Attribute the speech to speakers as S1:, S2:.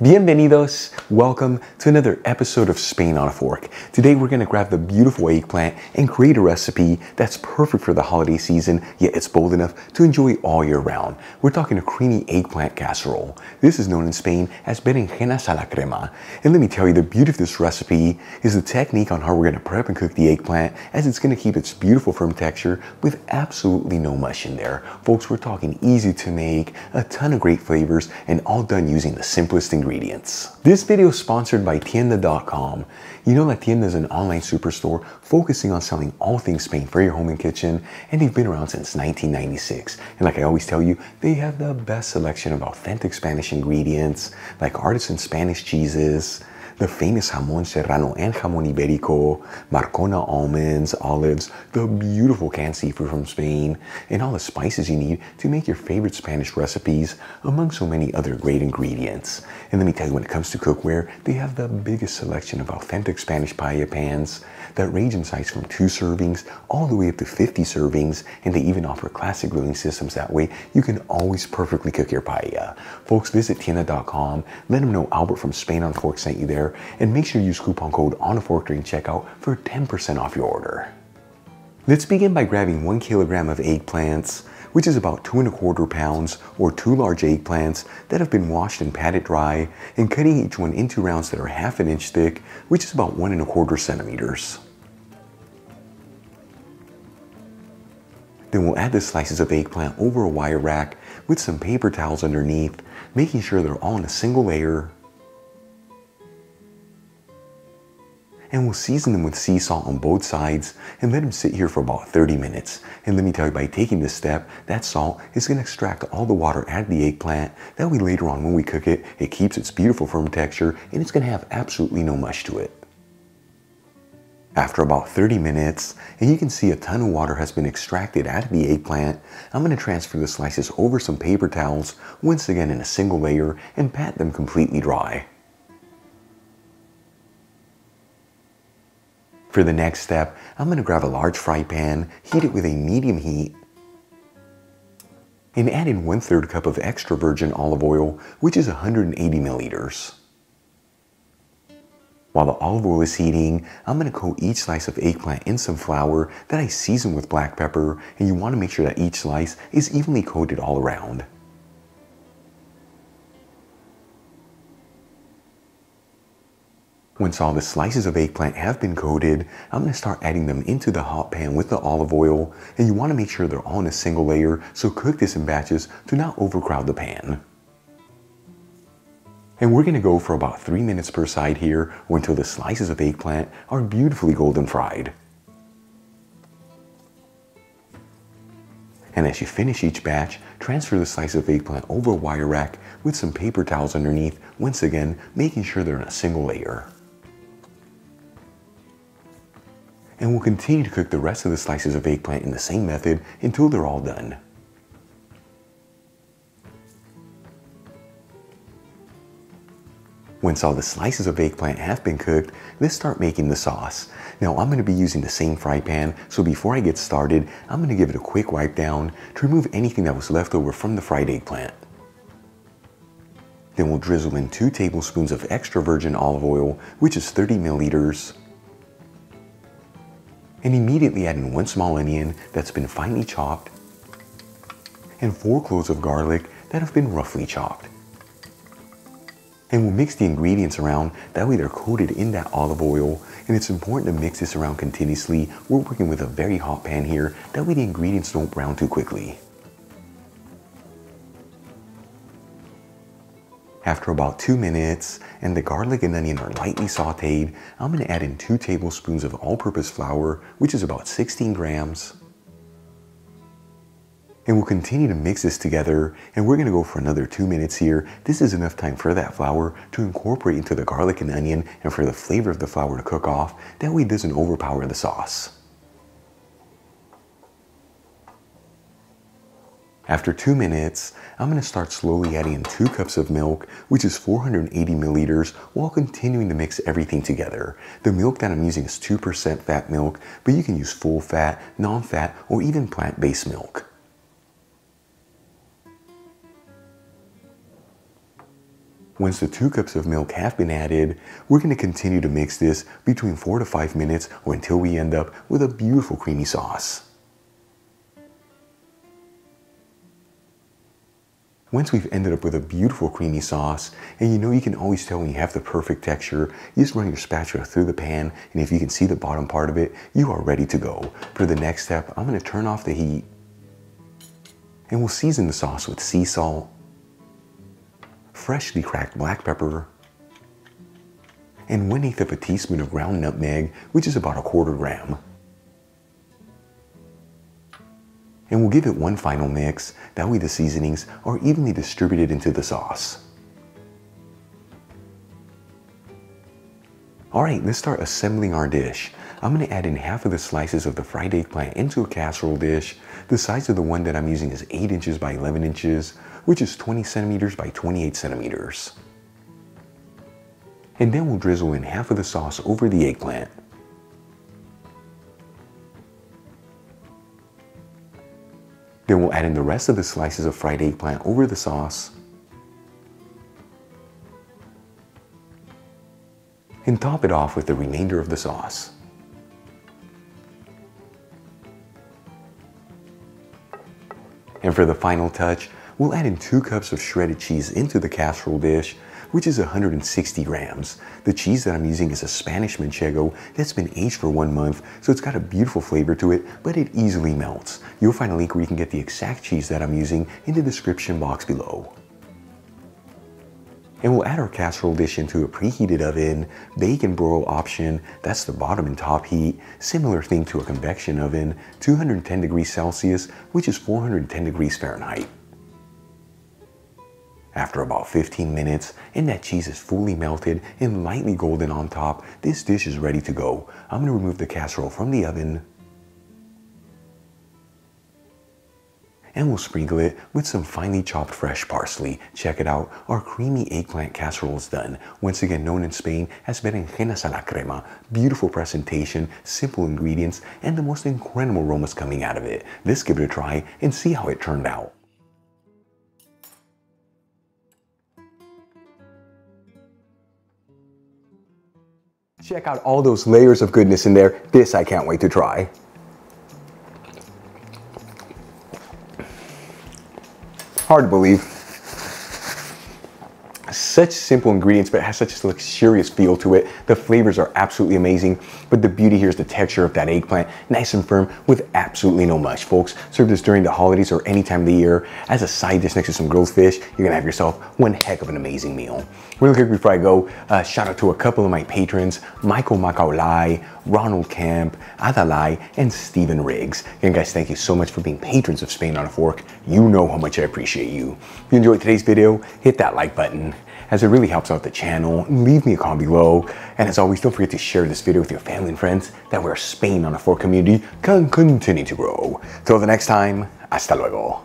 S1: Bienvenidos! Welcome to another episode of Spain on a Fork. Today we're going to grab the beautiful eggplant and create a recipe that's perfect for the holiday season, yet it's bold enough to enjoy all year round. We're talking a creamy eggplant casserole. This is known in Spain as berenjenas a la crema. And let me tell you, the beauty of this recipe is the technique on how we're going to prep and cook the eggplant, as it's going to keep its beautiful firm texture with absolutely no mush in there. Folks, we're talking easy to make, a ton of great flavors, and all done using the simplest ingredients. This video is sponsored by Tienda.com. You know that Tienda is an online superstore focusing on selling all things Spain for your home and kitchen, and they've been around since 1996. And like I always tell you, they have the best selection of authentic Spanish ingredients, like artisan Spanish cheeses, the famous jamón serrano and jamón ibérico, Marcona almonds, olives, the beautiful canned seafood from Spain, and all the spices you need to make your favorite Spanish recipes, among so many other great ingredients. And let me tell you, when it comes to cookware, they have the biggest selection of authentic Spanish paella pans that range in size from 2 servings all the way up to 50 servings, and they even offer classic grilling systems. That way you can always perfectly cook your paella. Folks, visit Tienda.com, let them know Albert from Spain on a Fork sent you there, and make sure you use coupon code ONAFORK during checkout for 10% off your order. Let's begin by grabbing 1 kilogram of eggplants, which is about 2 1/4 pounds, or 2 large eggplants that have been washed and patted dry, and cutting each one into rounds that are 1/2 inch thick, which is about 1 1/4 centimeters. Then we'll add the slices of eggplant over a wire rack with some paper towels underneath, making sure they're all in a single layer. And we'll season them with sea salt on both sides and let them sit here for about 30 minutes. And let me tell you, by taking this step, that salt is going to extract all the water out of the eggplant. That way later on when we cook it, it keeps its beautiful firm texture and it's going to have absolutely no mush to it. After about 30 minutes, and you can see a ton of water has been extracted out of the eggplant, I'm going to transfer the slices over some paper towels, once again in a single layer, and pat them completely dry. For the next step, I'm going to grab a large fry pan, heat it with a medium heat, and add in 1/3 cup of extra virgin olive oil, which is 180 milliliters. While the olive oil is heating, I'm going to coat each slice of eggplant in some flour that I season with black pepper, and you want to make sure that each slice is evenly coated all around. Once all the slices of eggplant have been coated, I'm going to start adding them into the hot pan with the olive oil, and you want to make sure they're all in a single layer, so cook this in batches to not overcrowd the pan. And we're going to go for about 3 minutes per side here, or until the slices of eggplant are beautifully golden fried. And as you finish each batch, transfer the slice of eggplant over a wire rack with some paper towels underneath, once again making sure they're in a single layer. And we'll continue to cook the rest of the slices of eggplant in the same method until they're all done. Once all the slices of eggplant have been cooked, let's start making the sauce. Now I'm going to be using the same fry pan, so before I get started, I'm going to give it a quick wipe down to remove anything that was left over from the fried eggplant. Then we'll drizzle in 2 tablespoons of extra virgin olive oil, which is 30 milliliters. And immediately add in 1 small onion that's been finely chopped, and 4 cloves of garlic that have been roughly chopped. And we'll mix the ingredients around, that way they're coated in that olive oil, and it's important to mix this around continuously. We're working with a very hot pan here, that way the ingredients don't brown too quickly. After about 2 minutes, and the garlic and onion are lightly sauteed, I'm going to add in 2 tablespoons of all-purpose flour, which is about 16 grams. And we'll continue to mix this together, and we're going to go for another 2 minutes here. This is enough time for that flour to incorporate into the garlic and onion, and for the flavor of the flour to cook off. That way it doesn't overpower the sauce. After 2 minutes, I'm going to start slowly adding in 2 cups of milk, which is 480 milliliters, while continuing to mix everything together. The milk that I'm using is 2% fat milk, but you can use full fat, non-fat, or even plant-based milk. Once the 2 cups of milk have been added, we're going to continue to mix this between 4 to 5 minutes or until we end up with a beautiful creamy sauce. Once we've ended up with a beautiful creamy sauce, and you can always tell when you have the perfect texture, you just run your spatula through the pan, and if you can see the bottom part of it, you are ready to go. For the next step, I'm going to turn off the heat, and we'll season the sauce with sea salt, freshly cracked black pepper, and 1/8 of a teaspoon of ground nutmeg, which is about 1/4 gram. And we'll give it one final mix, that way the seasonings are evenly distributed into the sauce. Alright, let's start assembling our dish. I'm going to add in half of the slices of the fried eggplant into a casserole dish. The size of the one that I'm using is 8 inches by 11 inches, which is 20 centimeters by 28 centimeters. And then we'll drizzle in half of the sauce over the eggplant. Then we'll add in the rest of the slices of fried eggplant over the sauce. And top it off with the remainder of the sauce. And for the final touch, we'll add in 2 cups of shredded cheese into the casserole dish, which is 160 grams. The cheese that I'm using is a Spanish Manchego that's been aged for 1 month, so it's got a beautiful flavor to it, but it easily melts. You'll find a link where you can get the exact cheese that I'm using in the description box below. And we'll add our casserole dish into a preheated oven, bake and broil option, that's the bottom and top heat, similar thing to a convection oven, 210 degrees Celsius, which is 410 degrees Fahrenheit. After about 15 minutes, and that cheese is fully melted and lightly golden on top, this dish is ready to go. I'm going to remove the casserole from the oven, and we'll sprinkle it with some finely chopped fresh parsley. Check it out, our creamy eggplant casserole is done. Once again known in Spain as berenjenas a la crema. Beautiful presentation, simple ingredients, and the most incredible aromas coming out of it. Let's give it a try and see how it turned out. Check out all those layers of goodness in there. This I can't wait to try. Hard to believe. Such simple ingredients, but it has such a luxurious feel to it. The flavors are absolutely amazing, but the beauty here is the texture of that eggplant, nice and firm with absolutely no mush. Folks, serve this during the holidays or any time of the year as a side dish next to some grilled fish. You're gonna have yourself one heck of an amazing meal. Real quick before I go, shout out to a couple of my patrons, Michael Macaulay, Ronald Camp, Adalai, and Stephen Riggs. Again, guys, thank you so much for being patrons of Spain on a Fork. You know how much I appreciate you. If you enjoyed today's video, hit that like button, as it really helps out the channel. Leave me a comment below, and as always, don't forget to share this video with your family and friends. That way our Spain on a Fork community can continue to grow. Till the next time, hasta luego.